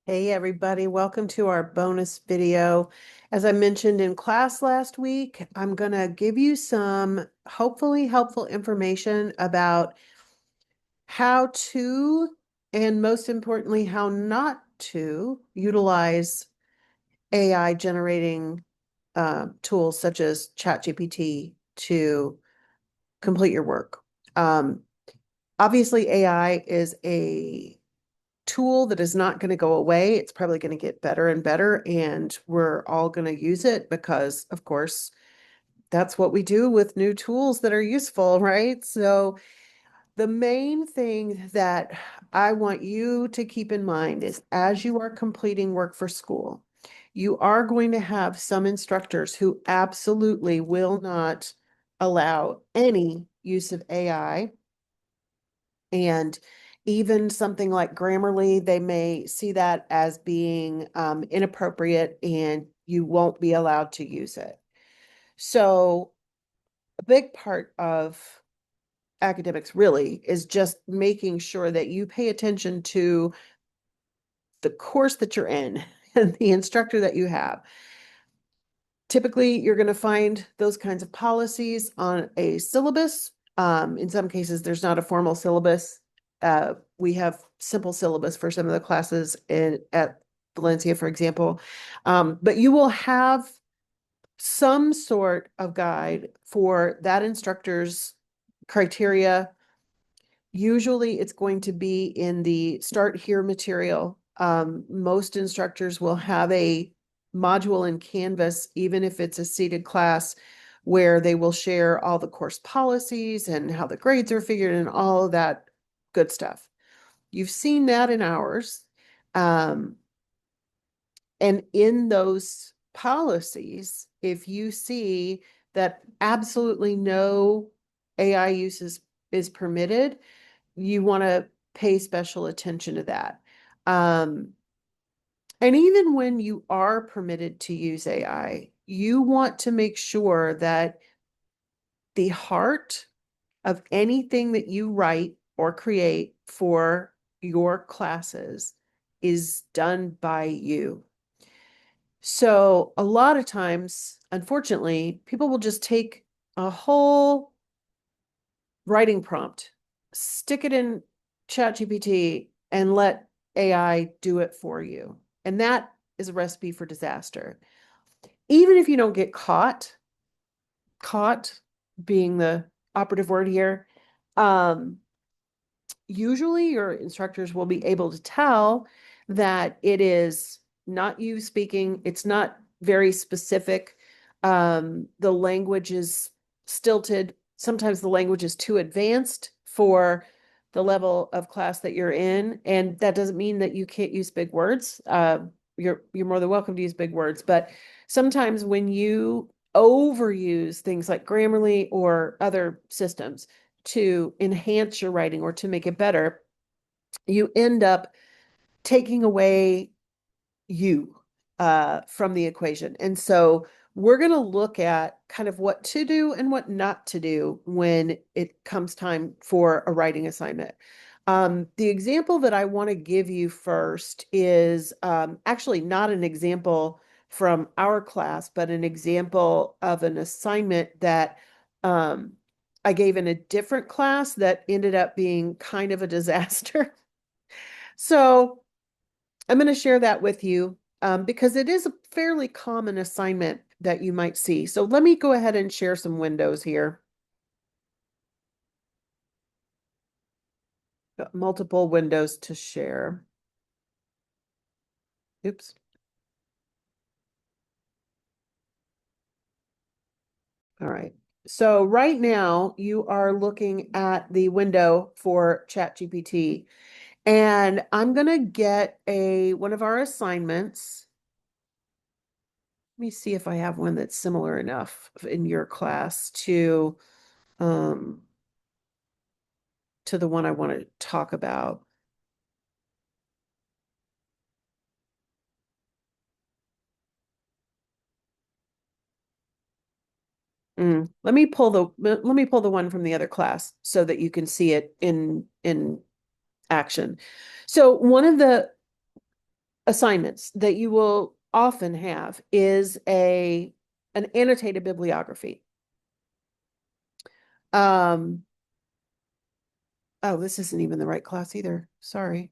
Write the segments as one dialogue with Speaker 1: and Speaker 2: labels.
Speaker 1: Hey everybody, welcome to our bonus video. As I mentioned in class last week, I'm going to give you some hopefully helpful information about how to, and most importantly, how not to utilize AI generating tools such as ChatGPT to complete your work. Um, Obviously, AI is a tool that is not going to go away. It's probably going to get better and better, and we're all going to use it because, of course, that's what we do with new tools that are useful, right? So, the main thing that I want you to keep in mind is as you are completing work for school, you are going to have some instructors who absolutely will not allow any use of AI, and even something like Grammarly, they may see that as being inappropriate and you won't be allowed to use it. So, a big part of academics really is just making sure that you pay attention to the course that you're in and the instructor that you have. Typically, you're going to find those kinds of policies on a syllabus. In some cases, there's not a formal syllabus. We have simple syllabus for some of the classes at Valencia, for example. But you will have some sort of guide for that instructor's criteria. Usually, it's going to be in the Start Here material. Most instructors will have a module in Canvas, even if it's a seated class, where they will share all the course policies and how the grades are figured and all of that good stuff. You've seen that in ours. Um, and in those policies, if you see that absolutely no AI use is permitted, you want to pay special attention to that. Um, and even when you are permitted to use AI, you want to make sure that the heart of anything that you write or create for your classes is done by you. So a lot of times, unfortunately, people will just take a whole writing prompt, stick it in ChatGPT, and let AI do it for you. And that is a recipe for disaster. Even if you don't get caught being the operative word here, um, usually your instructors will be able to tell that it is not you speaking, it's not very specific. The language is stilted. Sometimes the language is too advanced for the level of class that you're in. And that doesn't mean that you can't use big words. You're more than welcome to use big words. But sometimes when you overuse things like Grammarly or other systems, to enhance your writing or to make it better, you end up taking away you from the equation. And so we're going to look at kind of what to do and what not to do when it comes time for a writing assignment. The example that I want to give you first is actually not an example from our class, but an example of an assignment that um, I gave in a different class that ended up being kind of a disaster. So I'm going to share that with you because it is a fairly common assignment that you might see. So let me go ahead and share some windows here. Got multiple windows to share. Oops. All right. So right now you are looking at the window for ChatGPT, and I'm going to get one of our assignments. Let me see if I have one that's similar enough in your class um, to the one I want to talk about. Let me pull the one from the other class so that you can see it in action. So one of the assignments that you will often have is an annotated bibliography. Oh, this isn't even the right class either. Sorry.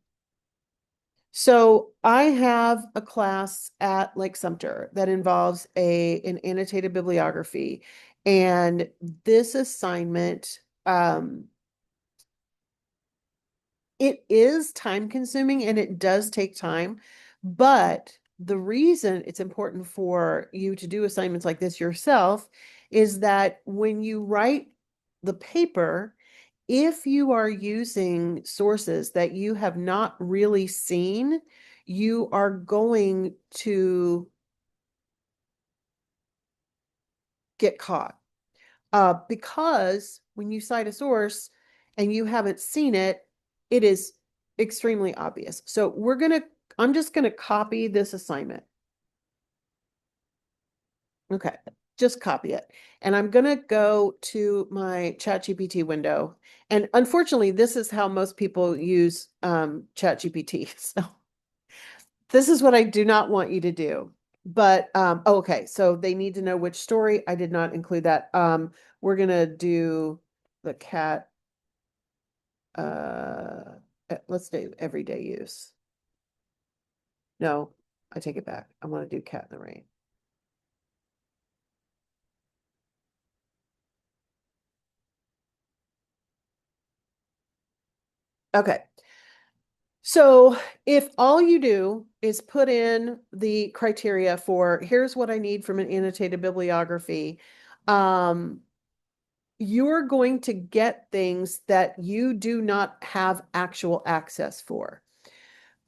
Speaker 1: So I have a class at Lake Sumter that involves an annotated bibliography, and this assignment, it is time consuming and it does take time, but the reason it's important for you to do assignments like this yourself is that when you write the paper, if you are using sources that you have not really seen, you are going to get caught. Because when you cite a source and you haven't seen it, it is extremely obvious. So I'm just gonna copy this assignment. Okay, just copy it. And I'm gonna go to my ChatGPT window. And unfortunately, this is how most people use ChatGPT. So this is what I do not want you to do. But okay, so they need to know which story. I did not include that. We're gonna do the cat. Let's do everyday use. No, I take it back. I want to do Cat in the Rain. Okay. So if all you do is put in the criteria for here's what I need from an annotated bibliography, you're going to get things that you do not have actual access for.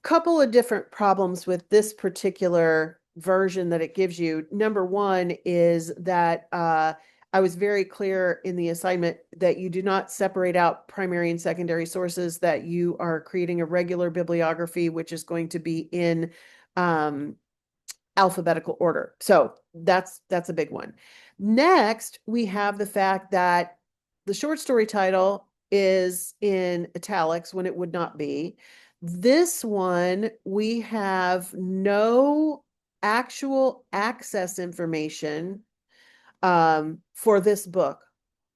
Speaker 1: Couple of different problems with this particular version that it gives you. Number one is that I was very clear in the assignment that you do not separate out primary and secondary sources, that you are creating a regular bibliography, which is going to be in alphabetical order. So that's a big one. Next, we have the fact that the short story title is in italics when it would not be. This one, we have no actual access information for this book.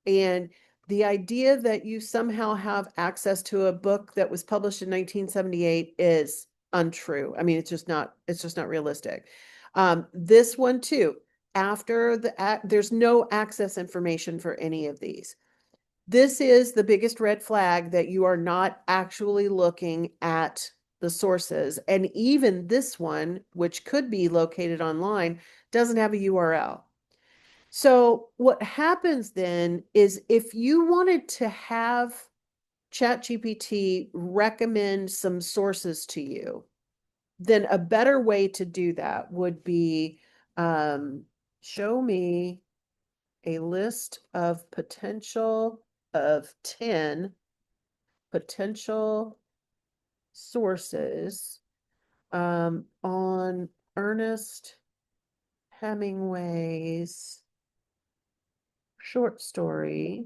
Speaker 1: And the idea that you somehow have access to a book that was published in 1978 is untrue. I mean, it's just not realistic. This one too, there's no access information for any of these. This is the biggest red flag that you are not actually looking at the sources. And even this one, which could be located online, doesn't have a URL. So what happens then is if you wanted to have ChatGPT recommend some sources to you, then a better way to do that would be show me a list of 10 potential sources on Ernest Hemingway's short story,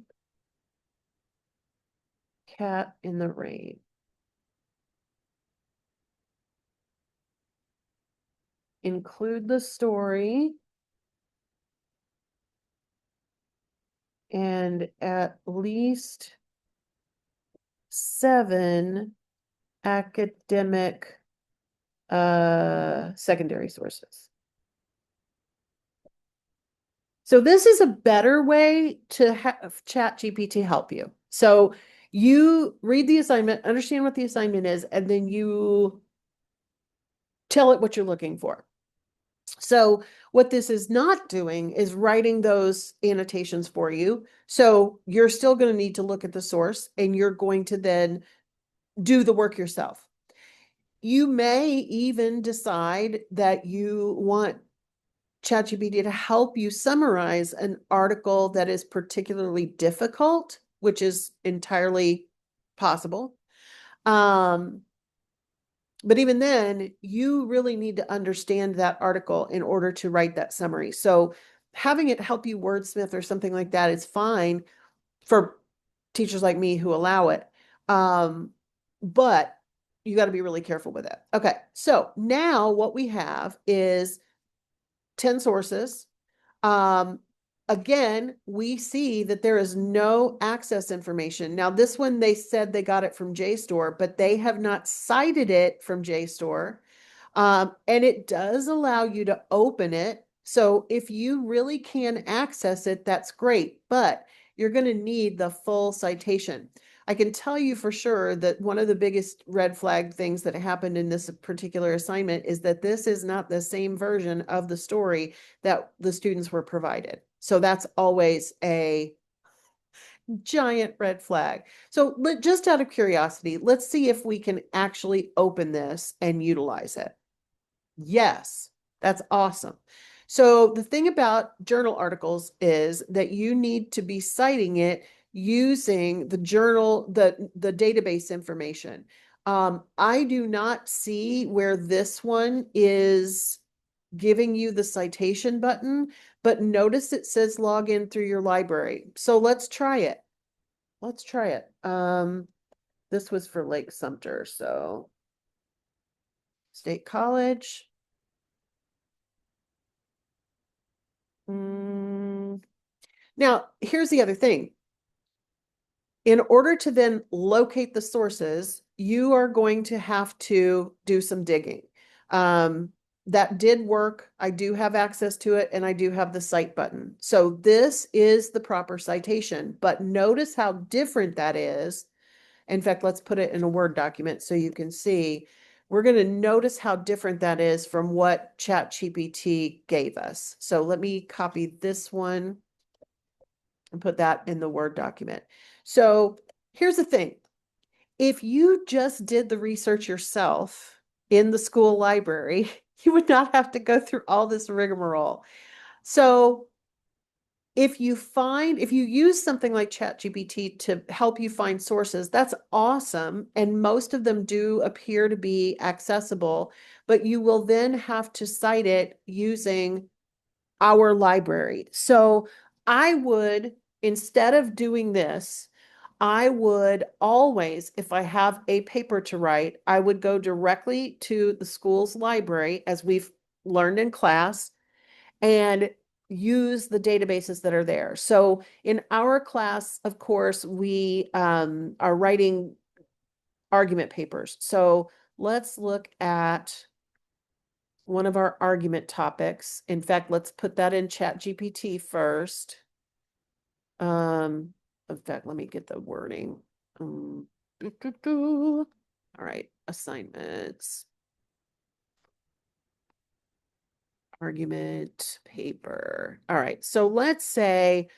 Speaker 1: Cat in the Rain. Include the story and at least 7 academic secondary sources. So this is a better way to have ChatGPT help you. So you read the assignment, understand what the assignment is, and then you tell it what you're looking for. So what this is not doing is writing those annotations for you. So you're still going to need to look at the source and you're going to then do the work yourself. You may even decide that you want ChatGPT to help you summarize an article that is particularly difficult, which is entirely possible. But even then, you really need to understand that article in order to write that summary. So having it help you wordsmith or something like that is fine for teachers like me who allow it. But you got to be really careful with it. Okay, so now what we have is 10 sources. Again, we see that there is no access information. Now, this one, they said they got it from JSTOR, but they have not cited it from JSTOR. And it does allow you to open it. So if you really can access it, that's great, but you're going to need the full citation. I can tell you for sure that one of the biggest red flag things that happened in this particular assignment is that this is not the same version of the story that the students were provided. So that's always a giant red flag. So just out of curiosity, let's see if we can actually open this and utilize it. Yes, that's awesome. So the thing about journal articles is that you need to be citing it using the journal, the database information. I do not see where this one is giving you the citation button, but notice it says log in through your library. So let's try it. Let's try it. This was for Lake Sumter, so State College. Now, here's the other thing. In order to then locate the sources, you are going to have to do some digging. That did work. I do have access to it, and I do have the cite button. So this is the proper citation, but notice how different that is. In fact, let's put it in a Word document so you can see. We're going to notice how different that is from what ChatGPT gave us. So let me copy this one and put that in the Word document. So here's the thing. If you just did the research yourself in the school library, you would not have to go through all this rigmarole. So if you use something like ChatGPT to help you find sources, that's awesome. And most of them do appear to be accessible, but you will then have to cite it using our library. So I would, instead of doing this, I would always, if I have a paper to write, I would go directly to the school's library, as we've learned in class, and use the databases that are there. So in our class, of course, we are writing argument papers. So let's look at one of our argument topics. In fact, let's put that in ChatGPT first. In fact, let me get the wording. All right, assignments. Argument paper. All right, so let's say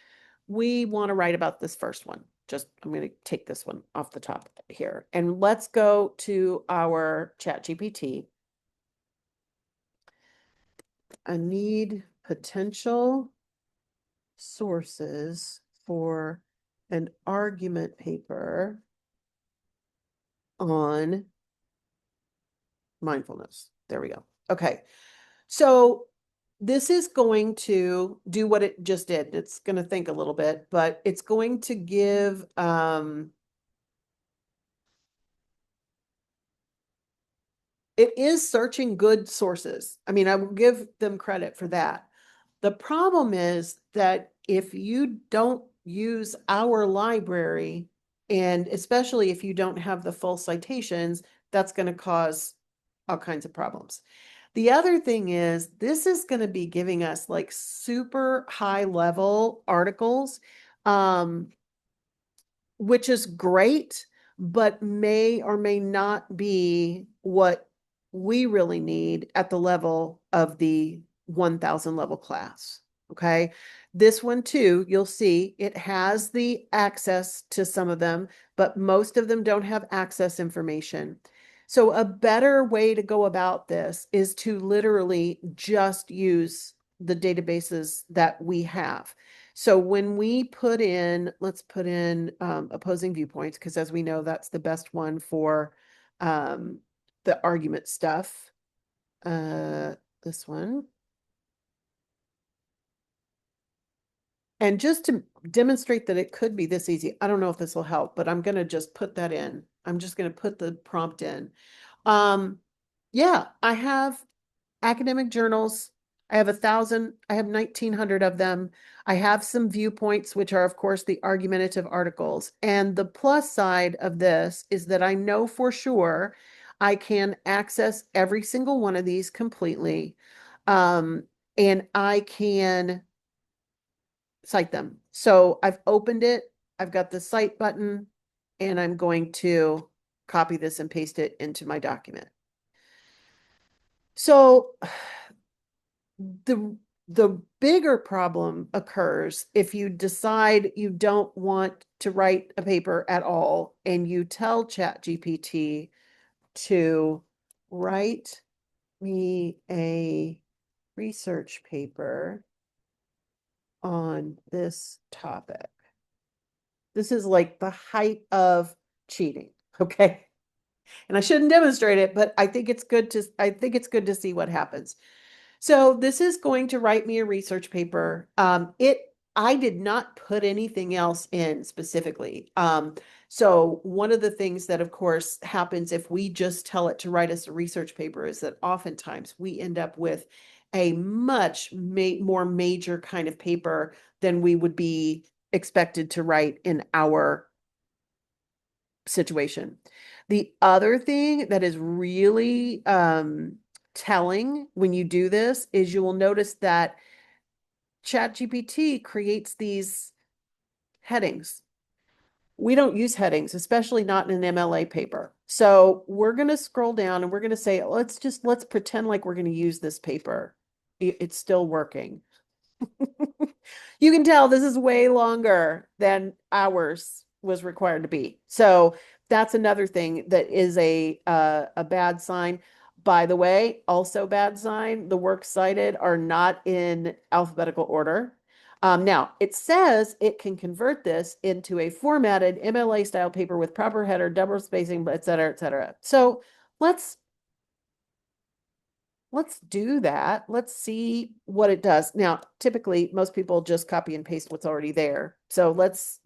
Speaker 1: we want to write about this first one. I'm going to take this one off the top here. And let's go to our ChatGPT. I need potential sources for an argument paper on mindfulness. There we go. Okay. So this is going to do what it just did. It's going to think a little bit, but it's going to give it is searching good sources. I mean, I will give them credit for that. The problem is that if you don't use our library, and especially if you don't have the full citations, that's going to cause all kinds of problems. The other thing is, this is going to be giving us like super high level articles, which is great, but may or may not be what we really need at the level of the 1000 level class. Okay. This one too, you'll see it has the access to some of them, but most of them don't have access information. So a better way to go about this is to literally just use the databases that we have. So when we put in, let's put in opposing viewpoints, because as we know, that's the best one for the argument stuff. This one. And just to demonstrate that it could be this easy, I don't know if this will help, but I'm going to just put that in. I'm just going to put the prompt in. Yeah, I have academic journals. I have 1,000, I have 1,900 of them. I have some viewpoints, which are, of course, the argumentative articles. And the plus side of this is that I know for sure I can access every single one of these completely. Um, and I can cite them. So I've opened it, I've got the cite button, and I'm going to copy this and paste it into my document. So the bigger problem occurs if you decide you don't want to write a paper at all and you tell ChatGPT to write me a research paper on this topic. This is like the height of cheating, okay? And I shouldn't demonstrate it, but I think it's good to see what happens. So this is going to write me a research paper. I did not put anything else in specifically. So one of the things that, of course, happens if we just tell it to write us a research paper is that oftentimes we end up with a much more major kind of paper than we would be expected to write in our situation. The other thing that is really telling when you do this is you will notice that ChatGPT creates these headings. We don't use headings, especially not in an MLA paper. So we're going to scroll down and we're going to say, let's pretend like we're going to use this paper. It's still working. You can tell this is way longer than ours was required to be. So that's another thing that is a bad sign. By the way, also bad sign, the works cited are not in alphabetical order. Now, it says it can convert this into a formatted MLA style paper with proper header, double spacing, et cetera, et cetera. So let's do that. Let's see what it does. Now, typically most people just copy and paste what's already there. So let's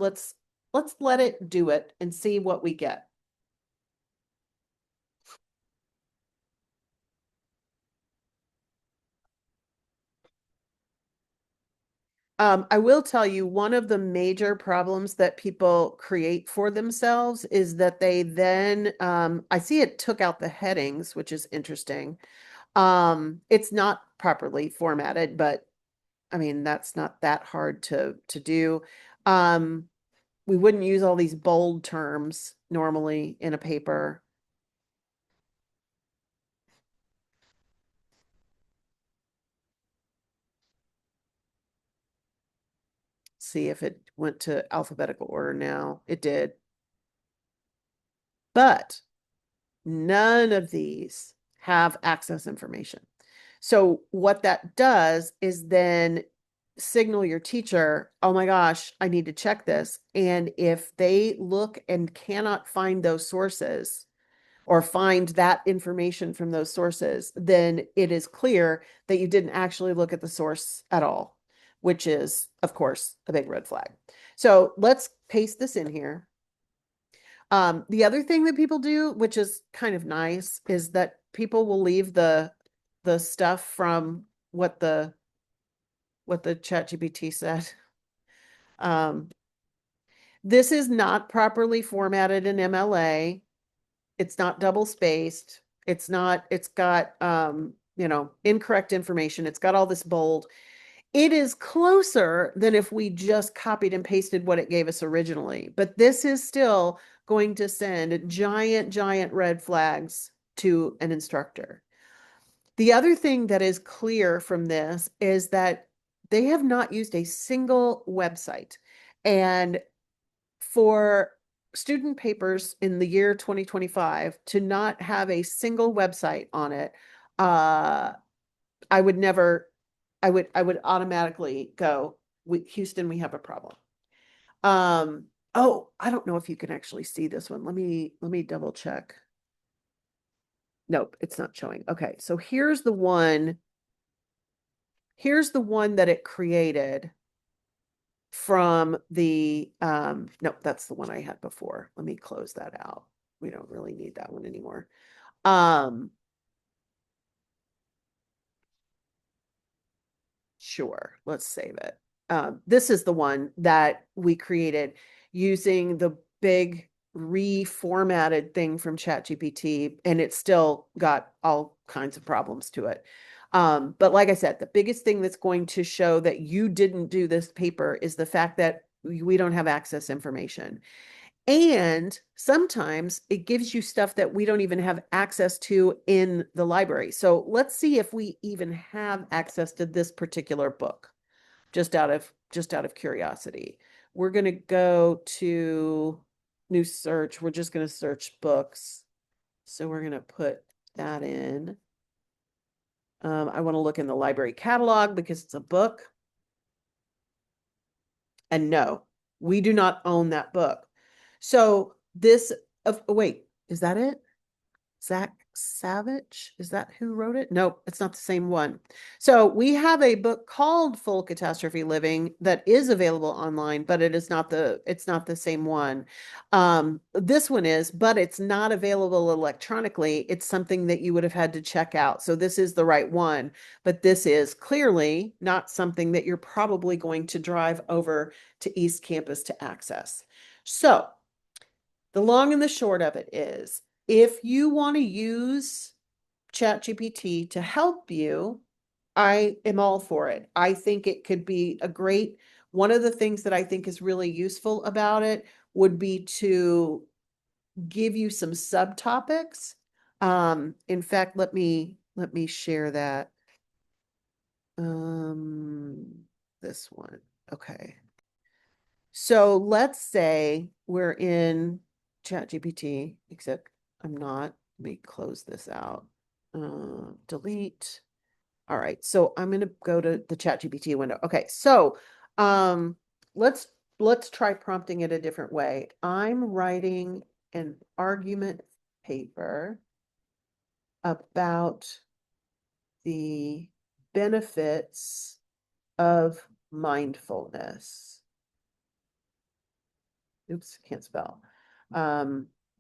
Speaker 1: let it do it and see what we get. I will tell you one of the major problems that people create for themselves is that they then, I see it took out the headings, which is interesting. It's not properly formatted, but I mean, that's not that hard to do. Um, we wouldn't use all these bold terms normally in a paper. See if it went to alphabetical order now. It did. But none of these have access information. So what that does is then signal your teacher, oh my gosh, I need to check this. And if they look and cannot find those sources or find that information from those sources, then it is clear that you didn't actually look at the source at all, which is, of course, a big red flag. So let's paste this in here. The other thing that people do, which is kind of nice, is that people will leave the stuff from what the ChatGPT said. Um, this is not properly formatted in MLA. It's not double spaced. It's got incorrect information. It's got all this bold. It is closer than if we just copied and pasted what it gave us originally. But this is still going to send giant, giant red flags to an instructor. The other thing that is clear from this is that they have not used a single website. And for student papers in the year 2025 to not have a single website on it, I would never, I would automatically go, Houston, we have a problem. Oh, I don't know if you can actually see this one. Let me double check. Nope, it's not showing. Okay, so here's the one. Here's the one that it created from the, nope, that's the one I had before. Let me close that out. we don't really need that one anymore. Sure, let's save it. This is the one that we created using the big reformatted thing from ChatGPT, and it's still got all kinds of problems to it. But like I said, the biggest thing that's going to show that you didn't do this paper is the fact that we don't have access information. And sometimes it gives you stuff that we don't even have access to in the library. So let's see if we even have access to this particular book, just out of curiosity. We're going to go to new search. We're just going to search books. So we're going to put that in. I want to look in the library catalog because it's a book. And no, we do not own that book. So this, wait, is that it? Zach Savage? Is that who wrote it? Nope, it's not the same one. So we have a book called Full Catastrophe Living that is available online, but it's not the same one. This one is, but it's not available electronically. It's something that you would have had to check out. So this is the right one, but this is clearly not something that you're probably going to drive over to East Campus to access. So the long and the short of it is, if you want to use ChatGPT to help you, I am all for it. I think it could be one of the things that I think is really useful about it would be to give you some subtopics. In fact, let me share that. This one. Okay. So let's say we're in ChatGPT, except I'm not. Let me close this out. Delete. All right. So I'm going to go to the ChatGPT window. Okay. So um, let's try prompting it a different way. I'm writing an argument paper about the benefits of mindfulness. Oops, can't spell.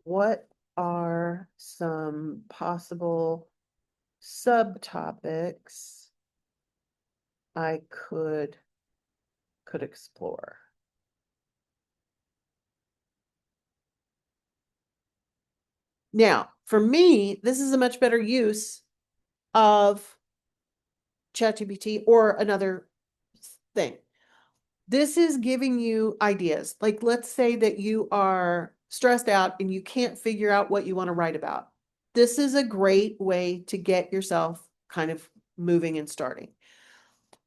Speaker 1: What are some possible subtopics I could explore? Now, for me, this is a much better use of ChatGPT or another thing. This is giving you ideas. Like, let's say that you are stressed out and you can't figure out what you want to write about. This is a great way to get yourself kind of moving and starting.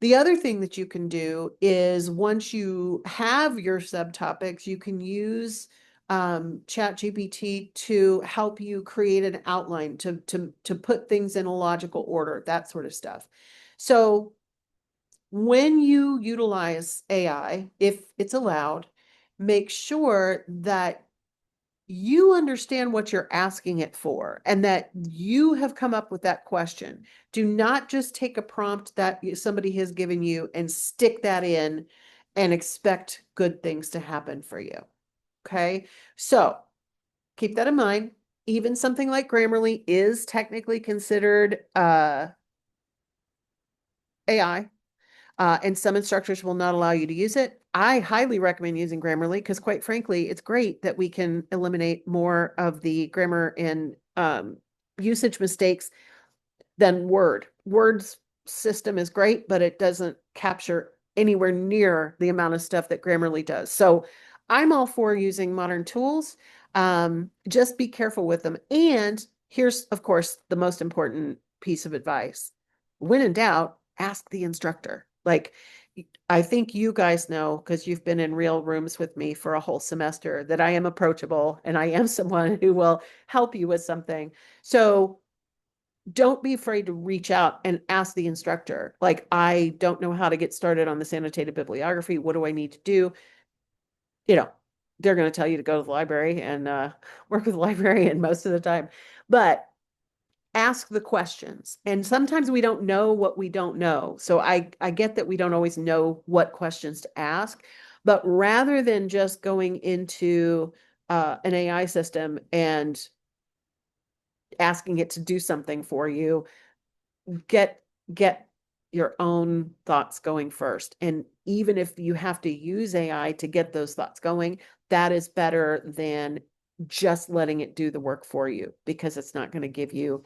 Speaker 1: The other thing that you can do is, once you have your subtopics, you can use ChatGPT to help you create an outline, to put things in a logical order, that sort of stuff. So when you utilize AI, if it's allowed, make sure that you understand what you're asking it for and that you have come up with that question. Do not just take a prompt that somebody has given you and stick that in and expect good things to happen for you. Okay. So keep that in mind. Even something like Grammarly is technically considered AI. And some instructors will not allow you to use it. I highly recommend using Grammarly because, quite frankly, it's great that we can eliminate more of the grammar and usage mistakes than Word. Word's system is great, but it doesn't capture anywhere near the amount of stuff that Grammarly does. So I'm all for using modern tools. Just be careful with them. And here's, of course, the most important piece of advice. When in doubt, ask the instructor. Like, I think you guys know, because you've been in real rooms with me for a whole semester, that I am approachable and I am someone who will help you with something. So don't be afraid to reach out and ask the instructor. Like, I don't know how to get started on this annotated bibliography. What do I need to do? You know, they're going to tell you to go to the library and work with the librarian most of the time. But ask the questions. And sometimes we don't know what we don't know. So I get that we don't always know what questions to ask, but rather than just going into an AI system and asking it to do something for you, get your own thoughts going first. And even if you have to use AI to get those thoughts going, that is better than just letting it do the work for you, because it's not going to give you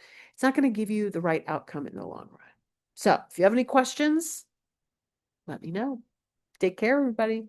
Speaker 1: the right outcome in the long run. So if you have any questions, let me know. Take care, everybody.